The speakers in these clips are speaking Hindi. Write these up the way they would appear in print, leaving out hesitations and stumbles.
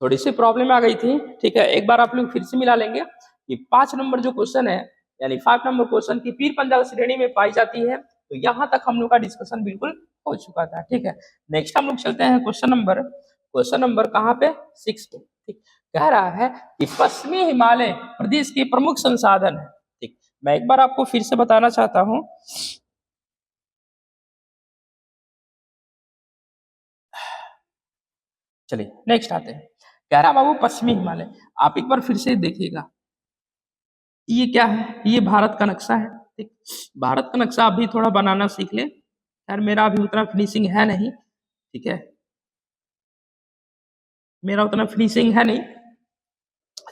थोड़ी सी प्रॉब्लम आ गई थी, ठीक है। एक बार आप लोग फिर से मिला लेंगे कि 5 नंबर जो क्वेश्चन है, यानी 5 नंबर क्वेश्चन की पीर पंजा श्रेणी में पाई जाती है। तो यहाँ तक हम लोग का डिस्कशन बिल्कुल हो चुका था, ठीक है। नेक्स्ट हम लोग चलते हैं क्वेश्चन नंबर कहाँ पे 6 पे, ठीक। कह रहा है कि पश्चिमी हिमालय प्रदेश के प्रमुख संसाधन है, ठीक। मैं एक बार आपको फिर से बताना चाहता हूँ। चलिए नेक्स्ट आते हैं। कह रहा बाबू पश्चिमी हिमालय, आप एक बार फिर से देखिएगा, ये क्या है, ये भारत का नक्शा है, ठीक। भारत का नक्शा आप भी थोड़ा बनाना सीख ले, यार मेरा अभी उतना फिनिशिंग है नहीं, ठीक है, मेरा उतना फिनिशिंग है नहीं।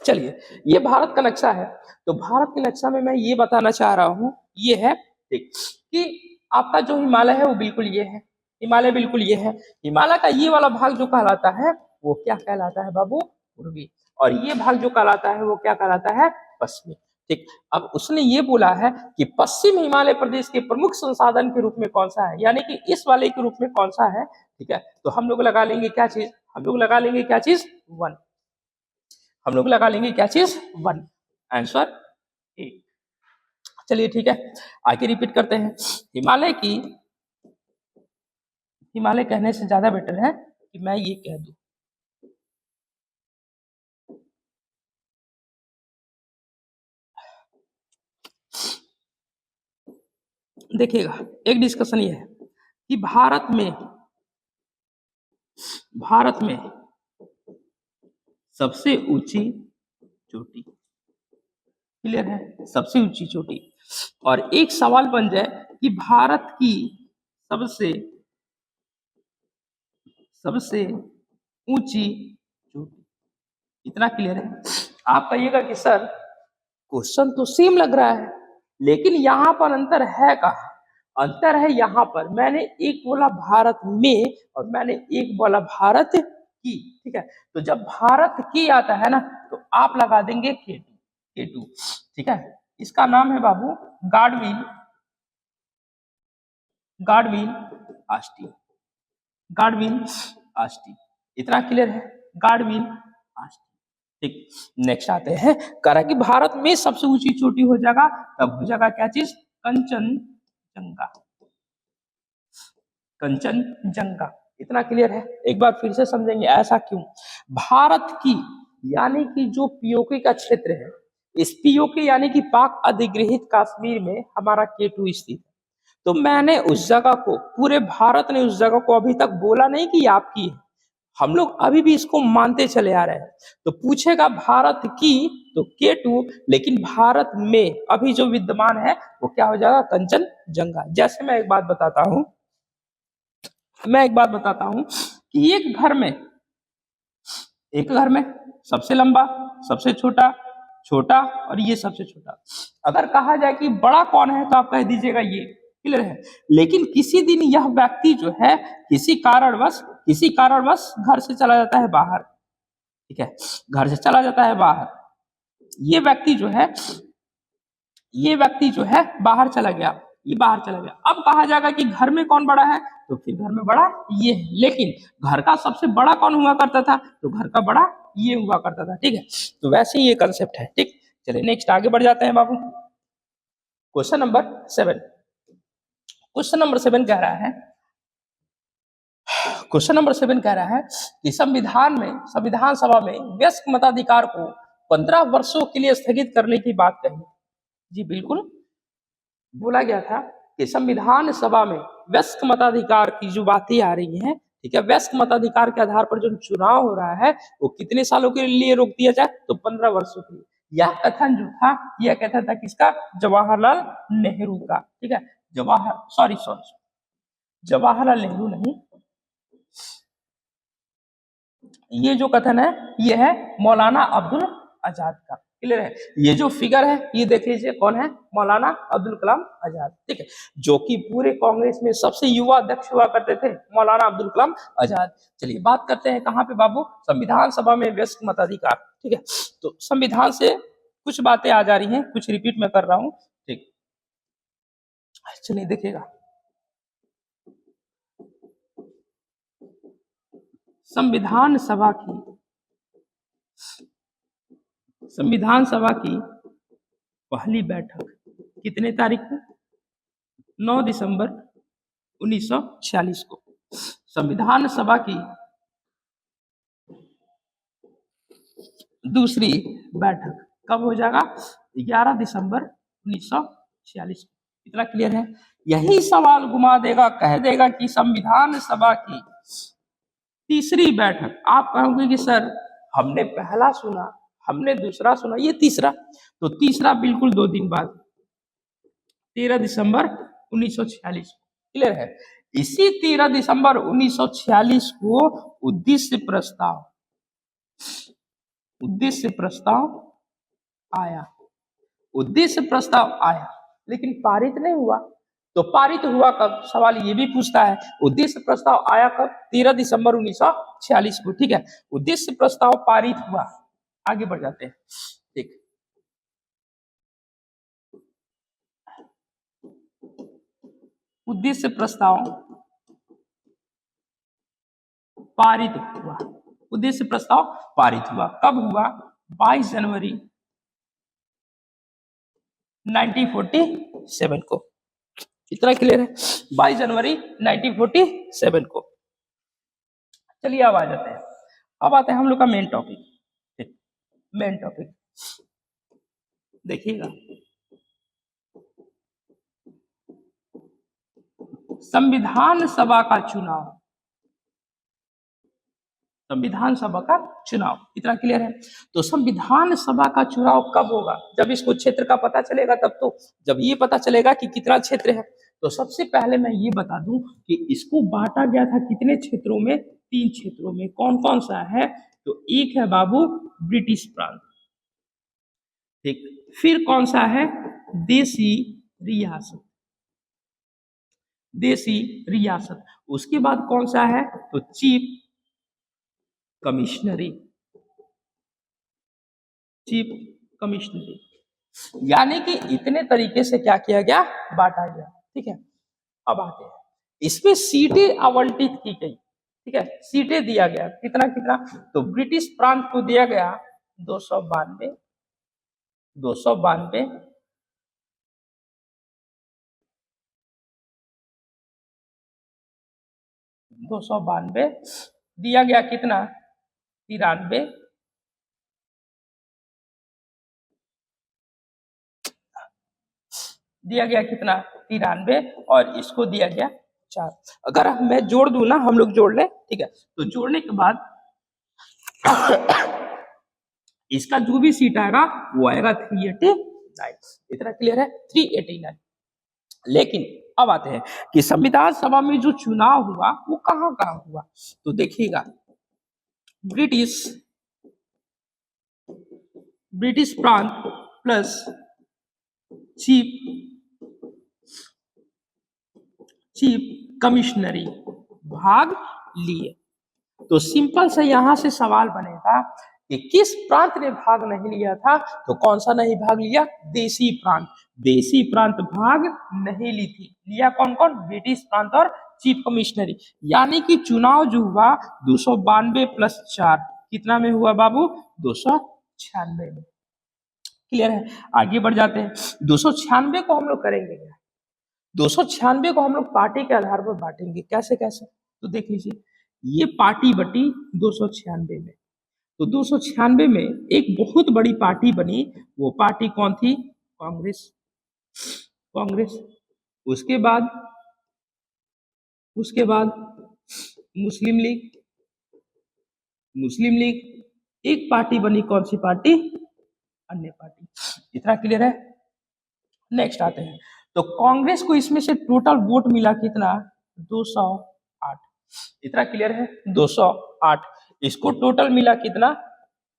चलिए, ये भारत का नक्शा है। तो भारत के नक्शा में मैं ये बताना चाह रहा हूँ, ये है, ठीक, कि आपका जो हिमालय है वो बिल्कुल ये है, हिमालय बिल्कुल ये है। हिमालय का ये वाला भाग जो कहलाता है वो क्या कहलाता है बाबू, पूर्वी। और ये भाग जो कहलाता है वो क्या कहलाता है, पश्चिमी, ठीक। अब उसने ये बोला है कि पश्चिम हिमालय प्रदेश के प्रमुख संसाधन के रूप में कौन सा है, यानी कि इस वाले के रूप में कौन सा है, ठीक है। तो हम लोग लगा लेंगे क्या चीज, हम लोग लगा लेंगे क्या चीज, 1, हम लोग लगा लेंगे क्या चीज, 1, आंसर ए। चलिए ठीक है, आगे रिपीट करते हैं। हिमालय की, हिमालय कहने से ज्यादा बेटर है कि मैं ये कह दूं। देखिएगा, एक डिस्कशन ये है कि भारत में सबसे ऊंची चोटी, क्लियर है, सबसे ऊंची चोटी। और एक सवाल बन जाए कि भारत की सबसे सबसे ऊंची चोटी, इतना क्लियर है। आप कहिएगा कि सर क्वेश्चन तो सेम लग रहा है, लेकिन यहाँ पर अंतर है कहाँ, अंतर है यहाँ पर, मैंने एक बोला भारत में और मैंने एक बोला भारत की, ठीक है। तो जब भारत की आता है ना तो आप लगा देंगे K2, ठीक है। इसका नाम है बाबू गाडविल, गाडविल आस्टी, गाडविल आस्टी, इतना क्लियर है, गाडविल आस्टी, ठीक। नेक्स्ट आते हैं, करा कि भारत में सबसे ऊंची चोटी हो जाएगा, तब हो जाएगा क्या चीज, कंचनजंगा, कंचनजंगा, इतना क्लियर है। एक बार फिर से समझेंगे ऐसा क्यों। भारत की यानी कि जो पीओके का क्षेत्र है, इस पीओके यानी कि पाक अधिग्रहित कश्मीर में हमारा K2 स्थित है। तो मैंने उस जगह को, पूरे भारत ने उस जगह को अभी तक बोला नहीं कि आपकी है, हम लोग अभी भी इसको मानते चले आ रहे हैं। तो पूछेगा भारत की तो K2, लेकिन भारत में अभी जो विद्यमान है वो क्या हो जाएगा, कंचनजंगा। जैसे मैं एक बात बताता हूं, मैं एक बात बताता हूं कि एक घर में सबसे लंबा, सबसे छोटा, छोटा और ये सबसे छोटा। अगर कहा जाए कि बड़ा कौन है तो आप कह दीजिएगा ये, क्लियर है। लेकिन किसी दिन यह व्यक्ति जो है किसी कारणवश घर से चला जाता है बाहर, ठीक है, घर से चला जाता है बाहर। ये व्यक्ति जो है ये व्यक्ति जो है बाहर चला गया, ये बाहर चला गया। अब कहा जाएगा कि घर में कौन बड़ा है, तो फिर घर में बड़ा ये है, लेकिन घर का सबसे बड़ा कौन हुआ करता था, तो घर का बड़ा ये हुआ करता था, ठीक है। तो वैसे ही ये कंसेप्ट है, ठीक। चलिए नेक्स्ट आगे बढ़ जाते हैं बाबू। क्वेश्चन नंबर 7, क्वेश्चन नंबर 7 कह रहा है, क्वेश्चन नंबर 7 कह रहा है कि संविधान सभा में वयस्क मताधिकार को 15 वर्षों के लिए स्थगित करने की बात कही। जी बिल्कुल, बोला गया था कि संविधान सभा में वयस्क मताधिकार की जो बातें आ रही हैं, ठीक है, वयस्क मताधिकार के आधार पर जो चुनाव हो रहा है वो कितने सालों के लिए रोक दिया जाए, तो 15 वर्षों के लिए। यह कथन जो था, यह कथन था किसका, जवाहरलाल नेहरू का, ठीक है। जवाहरलाल नेहरू नहीं, ये जो कथन है ये है मौलाना अब्दुल आजाद का, क्लियर है। ये जो फिगर है ये देख लीजिए कौन है, मौलाना अब्दुल कलाम आजाद, ठीक है, जो कि पूरे कांग्रेस में सबसे युवा अध्यक्ष हुआ करते थे, मौलाना अब्दुल कलाम आजाद। चलिए बात करते हैं कहाँ पे बाबू, संविधान सभा में वयस्क मताधिकार, ठीक है। तो संविधान से कुछ बातें आ जा रही हैं, कुछ रिपीट मैं कर रहा हूँ, ठीक। चलिए देखिएगा, संविधान सभा की संविधान सभा की पहली बैठक कितने तारीख को? 9 दिसंबर 1946 को। संविधान सभा की दूसरी बैठक कब हो जाएगा? 11 दिसंबर 1946 को। इतना क्लियर है? यही सवाल घुमा देगा, कह देगा कि संविधान सभा की तीसरी बैठक। आप कहोगे कि सर हमने पहला सुना, हमने दूसरा सुना, ये तीसरा। तो तीसरा बिल्कुल 2 दिन बाद 13 दिसंबर 1946। क्लियर है? इसी 13 दिसंबर 1946 को उद्देश्य प्रस्ताव आया। उद्देश्य प्रस्ताव आया लेकिन पारित नहीं हुआ। तो पारित हुआ कब? सवाल ये भी पूछता है। उद्देश्य प्रस्ताव आया कब? 13 दिसंबर 1946 को। ठीक है, उद्देश्य प्रस्ताव पारित हुआ। आगे बढ़ जाते हैं। ठीक, उद्देश्य प्रस्ताव पारित हुआ। उद्देश्य प्रस्ताव पारित हुआ कब हुआ? 22 जनवरी 1947 को। इतना क्लियर है? 22 जनवरी 1947 को। चलिए अब आ जाते हैं। अब आते हैं हम लोग का मेन टॉपिक। मेन टॉपिक देखिएगा, संविधान सभा का चुनाव। संविधान सभा का चुनाव, इतना क्लियर है? तो संविधान सभा का चुनाव कब होगा? जब इसको क्षेत्र का पता चलेगा तब। तो जब ये पता चलेगा कि कितना क्षेत्र है, तो सबसे पहले मैं ये बता दूं कि इसको बांटा गया था कितने क्षेत्रों में? 3 क्षेत्रों में। कौन कौन सा है? तो एक है बाबू ब्रिटिश प्रांत, ठीक। फिर कौन सा है? देसी रियासत, देसी रियासत। उसके बाद कौन सा है? तो चीफ कमिश्नरी, चीफ कमिश्नरी। यानी कि इतने तरीके से क्या किया गया? बांटा गया। ठीक है, अब आते हैं इसमें सीटें आवंटित की गई। ठीक है, सीटें दिया गया कितना कितना? तो ब्रिटिश प्रांत को दिया गया 292, 292। दिया गया कितना? 93। दिया गया कितना? 93। और इसको दिया गया 4। अगर मैं जोड़ दूं ना, हम लोग जोड़ लें, ठीक है, तो जोड़ने के बाद इसका जो भी सीट आएगा वो आएगा 389। इतना क्लियर है? 389। लेकिन अब आते हैं कि संविधान सभा में जो चुनाव हुआ वो कहां कहां हुआ। तो देखिएगा, ब्रिटिश प्रांत प्लस चीफ कमिश्नरी भाग लिए। तो सिंपल से यहां से सवाल बनेगा कि किस प्रांत ने भाग नहीं लिया था? तो कौन सा नहीं भाग लिया? देसी प्रांत। देसी प्रांत भाग नहीं ली थी। लिया कौन कौन? ब्रिटिश प्रांत और चीफ कमिश्नरी। यानी कि चुनाव जो हुआ 292 प्लस 4 कितना में हुआ बाबू? 296 में। क्लियर है? आगे बढ़ जाते हैं। 296 को हम लोग करेंगे क्या? 296 को हम लोग पार्टी के आधार पर बांटेंगे। कैसे कैसे? तो देख लीजिए, ये पार्टी बटी 296 में। तो 296 में एक बहुत बड़ी पार्टी बनी। वो पार्टी कौन थी? कांग्रेस। कांग्रेस। उसके बाद मुस्लिम लीग। मुस्लिम लीग। एक पार्टी बनी, कौन सी पार्टी? अन्य पार्टी। इतना क्लियर है? नेक्स्ट आते हैं। तो कांग्रेस को इसमें से टोटल वोट मिला कितना? 208। इतना क्लियर है? 208। इसको टोटल मिला कितना?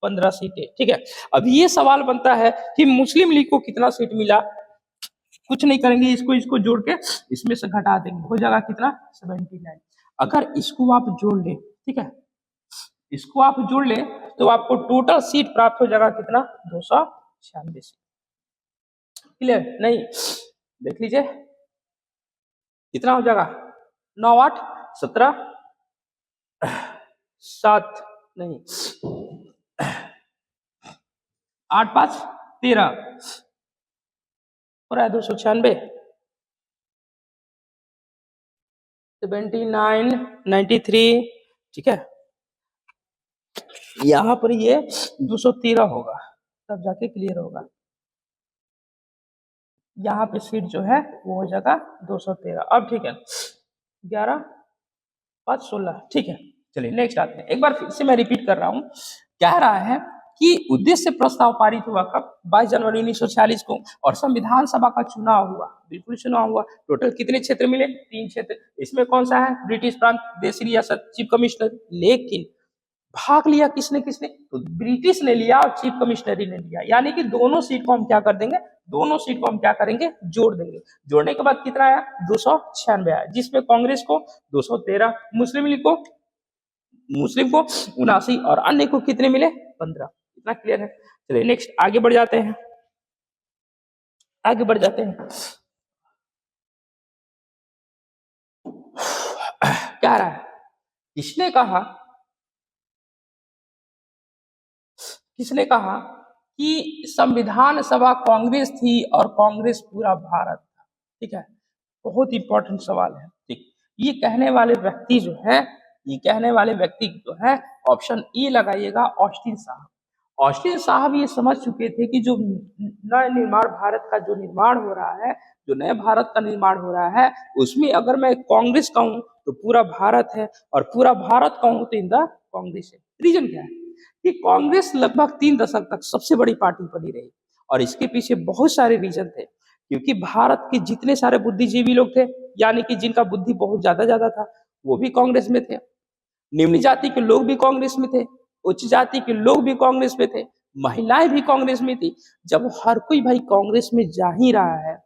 15 सीटें। ठीक है, अब ये सवाल बनता है कि मुस्लिम लीग को कितना सीट मिला? कुछ नहीं करेंगे, इसको जोड़ के इसमें से घटा देंगे, हो जाएगा कितना? 79। अगर इसको आप जोड़ ले, ठीक है, इसको आप जोड़ ले तो आपको टोटल सीट प्राप्त हो जाएगा कितना? 296 सीट। क्लियर? नहीं, देख लीजिए कितना हो जाएगा? 9 8 17 7 नहीं 8 5 13 और 296 79 93 ठीक है। यहाँ पर ये 213 होगा तब जाके क्लियर होगा। यहाँ पे सीट जो है वो हो जाएगा 213। अब ठीक है 11 5 16 ठीक है। चलिए नेक्स्ट आते हैं। एक बार फिर से मैं रिपीट कर रहा हूँ। कह रहा है कि उद्देश्य प्रस्ताव पारित हुआ कब? 22 जनवरी 1946 को। और संविधान सभा का चुनाव हुआ, बिल्कुल चुनाव हुआ। टोटल कितने क्षेत्र मिले? 3 क्षेत्र। इसमें कौन सा है? ब्रिटिश प्रांत, देशी रियासत, चीफ कमिश्नर। लेकिन भाग लिया किसने किसने? तो ब्रिटिश ने लिया और चीफ कमिश्नरी ने लिया। यानी कि दोनों सीट को हम क्या कर देंगे? दोनों सीट को हम क्या करेंगे? जोड़ देंगे। जोड़ने के बाद कितना आया? 296 आया, जिसमें कांग्रेस को 213, मुस्लिम लीग को 79 और अन्य को कितने मिले? 15। इतना क्लियर है। चलिए नेक्स्ट आगे बढ़ जाते हैं। आगे बढ़ जाते हैं। क्या रहा है? किसने कहा कि संविधान सभा कांग्रेस थी और कांग्रेस पूरा भारत था? ठीक है, बहुत इंपॉर्टेंट सवाल है। ठीक, ये कहने वाले व्यक्ति जो है ऑप्शन ए लगाइएगा, ऑस्टिन साहब। ऑस्टिन साहब ये समझ चुके थे कि जो नए निर्माण भारत का जो निर्माण हो रहा है, जो नए भारत का निर्माण हो रहा है, उसमें अगर मैं कांग्रेस कहूं तो पूरा भारत है, और पूरा भारत कहूं तो इंडिया कांग्रेस है। रीजन क्या है कि कांग्रेस लगभग 3 दशक तक सबसे बड़ी पार्टी बनी रही, और इसके पीछे बहुत सारे रीजन थे। क्योंकि भारत के जितने सारे बुद्धिजीवी लोग थे, यानी कि जिनका बुद्धि बहुत ज्यादा था, वो भी कांग्रेस में थे। निम्न जाति के लोग भी कांग्रेस में थे, उच्च जाति के लोग भी कांग्रेस में थे, महिलाएं भी कांग्रेस में थी। जब हर कोई भाई कांग्रेस में जा ही रहा है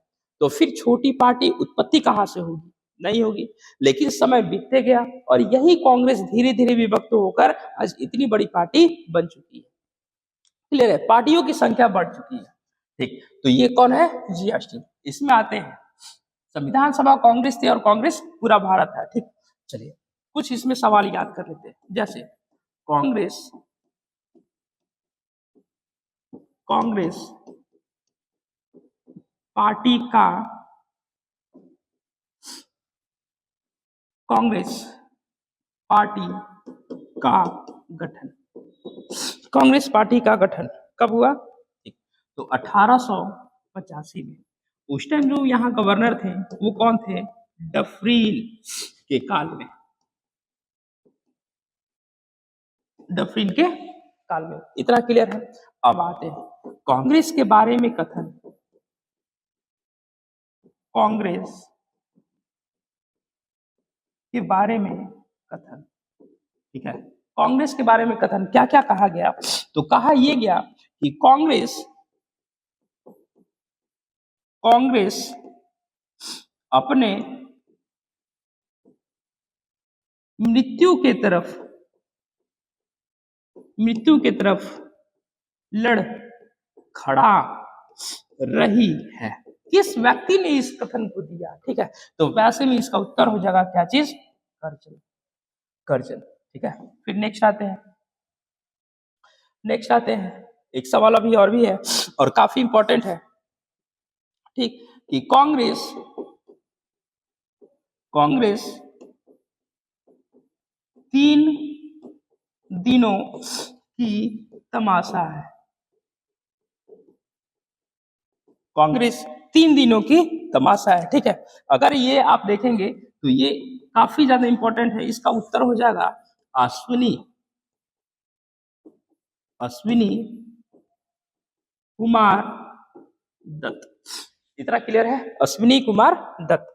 तो फिर छोटी पार्टी उत्पत्ति कहां से होगी? नहीं होगी। लेकिन समय बीतते गया और यही कांग्रेस धीरे धीरे विभक्त होकर आज इतनी बड़ी पार्टी बन चुकी है। क्लियर है? पार्टियों की संख्या बढ़ चुकी है। ठीक, तो ये कौन है? जीएसटी। इसमें आते हैं। संविधान सभा कांग्रेस थी और कांग्रेस पूरा भारत है। ठीक, चलिए कुछ इसमें सवाल याद कर लेते हैं। जैसे कांग्रेस पार्टी का कांग्रेस पार्टी का गठन कब हुआ? तो 1885 में। उस टाइम जो यहाँ गवर्नर थे वो कौन थे? डफरीन के काल में। इतना क्लियर है। अब आते हैं कांग्रेस के बारे में कथन। ठीक है, कांग्रेस के बारे में कथन क्या क्या कहा गया? तो कहा यह गया कि कांग्रेस अपने मृत्यु के तरफ लड़ खड़ा रही है। किस व्यक्ति ने इस कथन को दिया? ठीक है, तो वैसे में इसका उत्तर हो जाएगा क्या चीज? कर्जन। ठीक है, फिर नेक्स्ट आते हैं। एक सवाल अभी और भी है और काफी इंपॉर्टेंट है। ठीक, कि कांग्रेस 3 दिनों की तमाशा है। कांग्रेस 3 दिनों की तमाशा है। ठीक है, अगर ये आप देखेंगे तो ये काफी ज्यादा इंपॉर्टेंट है। इसका उत्तर हो जाएगा अश्विनी कुमार दत्त। इतना क्लियर है? अश्विनी कुमार दत्त।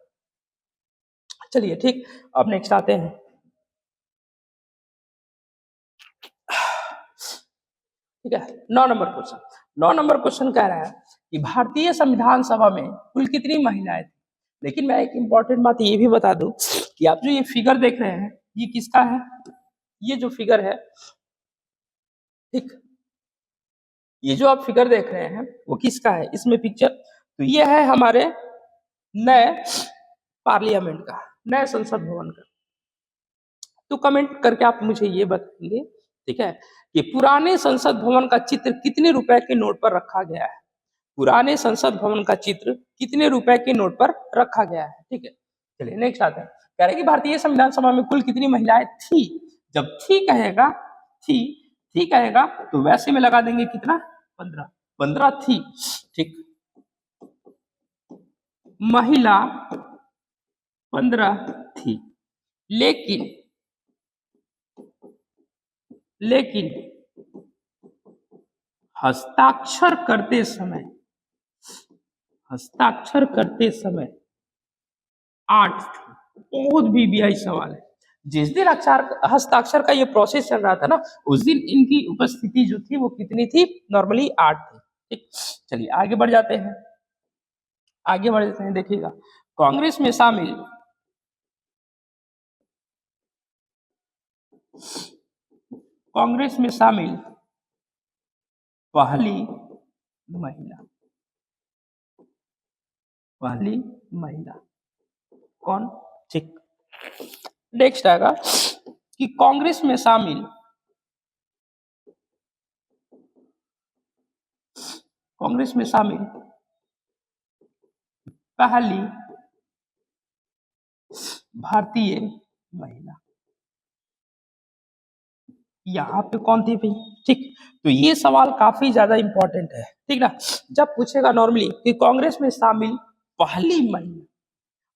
चलिए ठीक, अब नेक्स्ट आते हैं। ठीक है, 9 नंबर क्वेश्चन कह रहा है कि भारतीय संविधान सभा में कुल कितनी महिलाएं थी? लेकिन मैं एक इंपॉर्टेंट बात ये भी बता दूं कि आप जो ये फिगर देख रहे हैं ये किसका है? ये जो फिगर है, ठीक, ये जो आप फिगर देख रहे हैं वो किसका है? इसमें पिक्चर, तो ये है हमारे नए पार्लियामेंट का, नए संसद भवन का। तो कमेंट करके आप मुझे ये बताएंगे। ठीक है, कि पुराने संसद भवन का चित्र कितने रुपए के नोट पर रखा गया है। पुराने संसद भवन का चित्र कितने रुपए के नोट पर रखा गया है। ठीक है, चलिए नेक्स्ट आते हैं। कह रहे कि भारतीय संविधान सभा में कुल कितनी महिलाएं थी। जब थी कहेगा, थी कहेगा तो वैसे में लगा देंगे कितना, 15 थी। ठीक, महिला 15 थी, लेकिन हस्ताक्षर करते समय 8 थी। बहुत वीवीआई सवाल है। जिस दिन हस्ताक्षर का ये प्रोसेस चल रहा था ना, उस दिन इनकी उपस्थिति जो थी वो कितनी थी, नॉर्मली 8 थी। ठीक, चलिए आगे बढ़ जाते हैं, देखिएगा। कांग्रेस में शामिल पहली महिला कौन। ठीक, नेक्स्ट आएगा कि कांग्रेस में शामिल पहली भारतीय महिला यहाँ पे कौन थी भाई। ठीक, तो ये सवाल काफी ज्यादा इंपॉर्टेंट है। ठीक ना, जब पूछेगा नॉर्मली कि कांग्रेस में शामिल पहली महिला,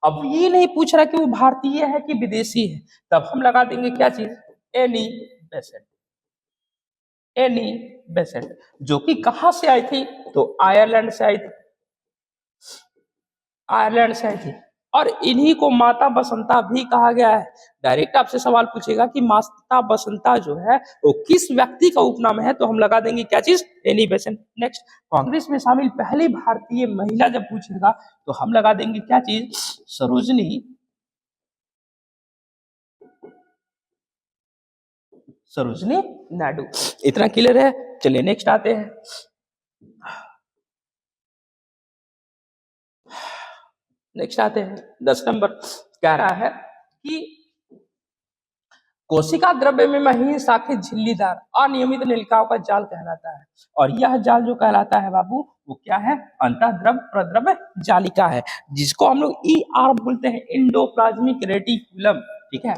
अब ये नहीं पूछ रहा कि वो भारतीय है कि विदेशी है, तब हम लगा देंगे क्या चीज, एनी बेसेंट, जो कि कहां से आई थी, तो आयरलैंड से आई थी। और इन्हीं को माता बसंता भी कहा गया है। डायरेक्ट आपसे सवाल पूछेगा कि माता बसंता जो है वो किस व्यक्ति का उपनाम है, तो हम लगा देंगे क्या चीज, एनी बेसेंट। नेक्स्ट, कांग्रेस में शामिल पहली भारतीय महिला जब पूछेगा तो हम लगा देंगे क्या चीज, सरोजनी नायडू। इतना क्लियर है। चलिए नेक्स्ट आते हैं। नेक्स्ट आते हैं 10 नंबर, कह रहा है कि कोशिका द्रव्य में महीन शाखित झिल्लीदार अनियमित नलिकाओं का जाल कहलाता है। और यह जाल जो कहलाता है बाबू, वो क्या है, अंतःद्रव प्रद्रव्य जालिका है, जिसको हम लोग ER बोलते हैं, इंडोप्लाज्मिक रेटिकुलम। ठीक है,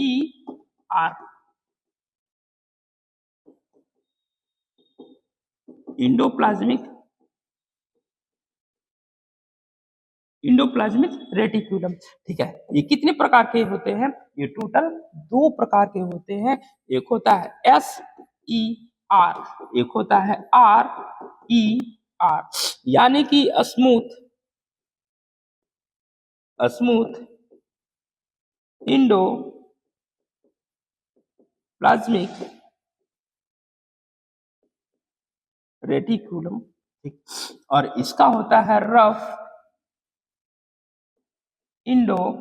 ER, इंडोप्लाज्मिक रेटिकुलम। ठीक है, ये कितने प्रकार के होते हैं, ये टोटल 2 प्रकार के होते हैं। एक होता है SER, एक होता है RER, यानी कि स्मूथ इंडोप्लाज्मिक रेटिकुलम। ठीक, और इसका होता है रफ इंडोप्लाज्मिक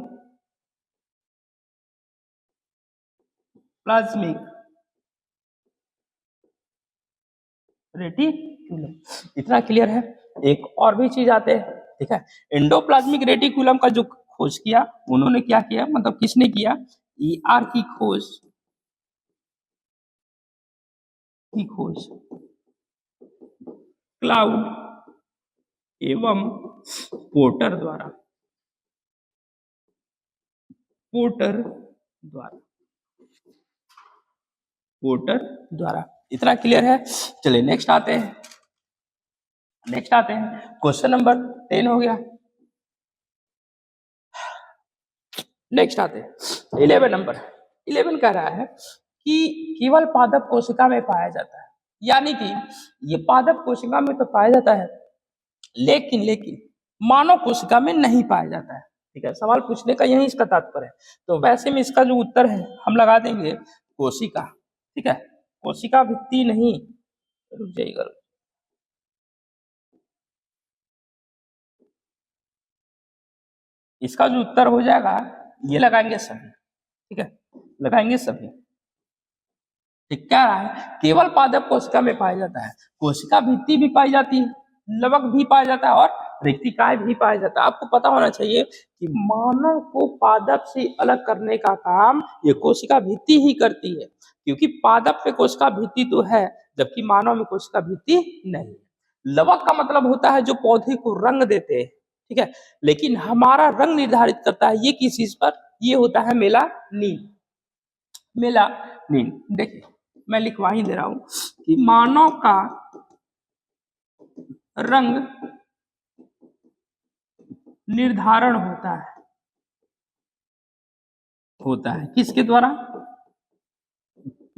रेटिकुलम। इतना क्लियर है। एक और भी चीज आते हैं। ठीक है, एंडोप्लाज्मिक रेटिकुलम का जो खोज किया, उन्होंने क्या किया, मतलब किसने किया, ER की खोज क्लाउड एवं पोर्टर द्वारा। इतना क्लियर है। चलिए नेक्स्ट आते हैं। क्वेश्चन नंबर 10 हो गया। नेक्स्ट आते हैं 11 नंबर। 11 कह रहा है कि केवल पादप कोशिका में पाया जाता है, यानी कि ये पादप कोशिका में तो पाया जाता है, लेकिन मानव कोशिका में नहीं पाया जाता है। ठीक है, सवाल पूछने का यही इसका तात्पर्य है। तो वैसे में इसका जो उत्तर है हम लगा देंगे कोशिका। ठीक है, कोशिका भित्ति नहीं, रुक जाइएगा, इसका जो उत्तर हो जाएगा ये लगाएंगे सभी। ठीक है, लगाएंगे सभी। ठीक, क्या रहा है, केवल पादप कोशिका में पाया जाता है, कोशिका भित्ति भी पाई जाती है, लवक भी पाया जाता है और रिक्तिकाएं भी पाया जाता है। आपको पता होना चाहिए कि मानव को पादप से अलग करने का काम ये कोशिका भित्ति ही करती है। क्योंकि पादप में कोशिका भित्ति तो है, जबकि मानव में कोशिका भित्ति नहीं। लवक का मतलब होता है जो पौधे को रंग देते हैं, ठीक है, लेकिन हमारा रंग निर्धारित करता है ये किस चीज पर, ये होता है मेलानिन। मेलानिन देखिए मैं लिखवा ही दे रहा हूं कि मानव का रंग निर्धारण होता है किसके द्वारा,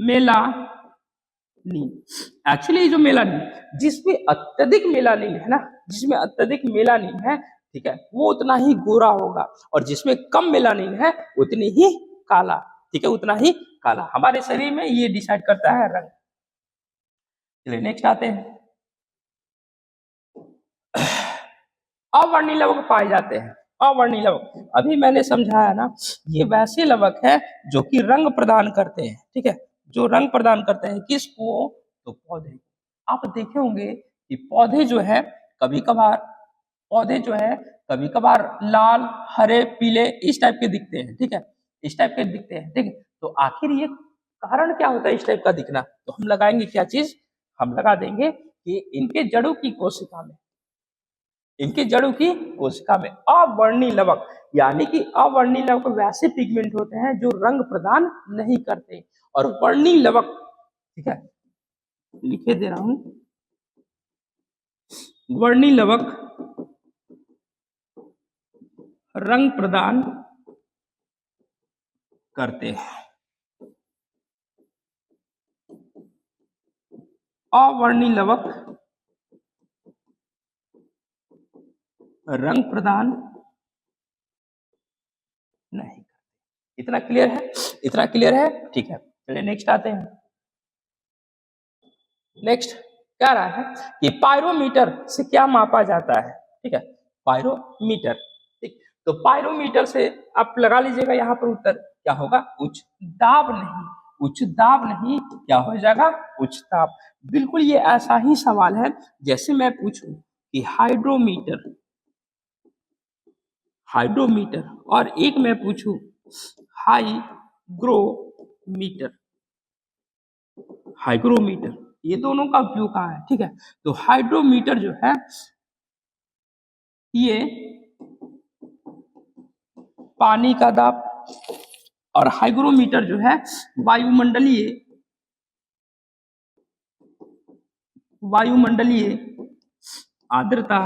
मेलानिन। एक्चुअली जो मेलानिन, जिसमें अत्यधिक मेलानिन है ना, जिसमें अत्यधिक मेलानिन है, ठीक है, वो उतना ही गोरा होगा, और जिसमें कम मेलानिन है उतनी ही काला, ठीक है, उतना ही काला। हमारे शरीर में ये डिसाइड करता है रंग। चलिए नेक्स्ट आते हैं। अवर्णीय लवक पाए जाते हैं। अवर्णीय लवक अभी मैंने समझाया ना, ये वैसे लवक है जो कि रंग प्रदान करते हैं, ठीक है, जो रंग प्रदान करते हैं किसको, तो पौधे। आप देखे होंगे कि पौधे जो है कभी कभार लाल, हरे, पीले इस टाइप के दिखते हैं, ठीक है, इस टाइप के दिखते हैं, ठीक है। तो आखिर ये कारण क्या होता है इस टाइप का दिखना, तो हम लगाएंगे क्या चीज, हम लगा देंगे कि इनके जड़ों की कोशिका में अवर्णीय लवक, यानी कि अवर्णीय लवक वैसे पिगमेंट होते हैं जो रंग प्रदान नहीं करते, और वर्णीय लवक, ठीक है, लिखे दे रहा हूं, वर्णीय लवक रंग प्रदान करते हैं। अवर्णीय लवक रंग प्रदान नहीं। इतना क्लियर है, इतना क्लियर है, ठीक है। चलिए नेक्स्ट आते हैं। नेक्स्ट क्या रहा है कि पायरोमीटर से क्या मापा जाता है, ठीक है, पायरोमीटर, ठीक। तो पायरोमीटर से आप लगा लीजिएगा यहाँ पर उत्तर क्या होगा, उच्च दाब नहीं, क्या हो जाएगा, उच्च दाब। बिल्कुल ये ऐसा ही सवाल है जैसे मैं पूछूं कि हाइड्रोमीटर और एक मैं पूछूं हाइग्रोमीटर, ये दोनों का उपयोग कहाँ है, ठीक है। तो हाइड्रोमीटर जो है ये पानी का दाब, और हाइग्रोमीटर जो है वायुमंडलीय आर्द्रता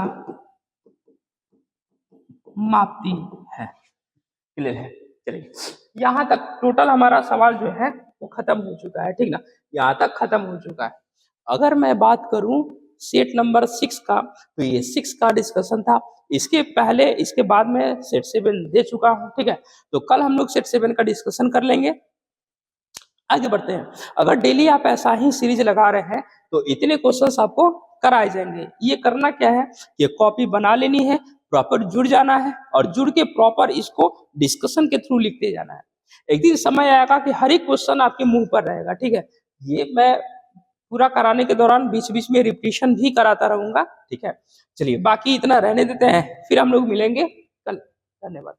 मापती है। क्लियर है। चलिए यहाँ तक टोटल हमारा सवाल जो है वो खत्म हो चुका है, ठीक ना, यहाँ तक खत्म हो चुका है। अगर मैं बात करूं सेट नंबर 6 का, तो ये 6 का डिस्कशन था। इसके पहले इसके बाद में सेट 7 दे चुका हूं, ठीक है। तो कल हम लोग सेट 7 का डिस्कशन कर लेंगे। आगे बढ़ते हैं। अगर डेली आप ऐसा ही सीरीज लगा रहे हैं तो इतने क्वेश्चंस आपको कराए जाएंगे। ये करना क्या है, ये कॉपी बना लेनी है, प्रॉपर जुड़ जाना है, और जुड़ के प्रॉपर इसको डिस्कशन के थ्रू लिखते जाना है। एक दिन समय आएगा कि हर एक क्वेश्चन आपके मुंह पर रहेगा, ठीक है। ये मैं पूरा कराने के दौरान बीच बीच में रिपीटिशन भी कराता रहूंगा, ठीक है। चलिए बाकी इतना रहने देते हैं, फिर हम लोग मिलेंगे कल। धन्यवाद।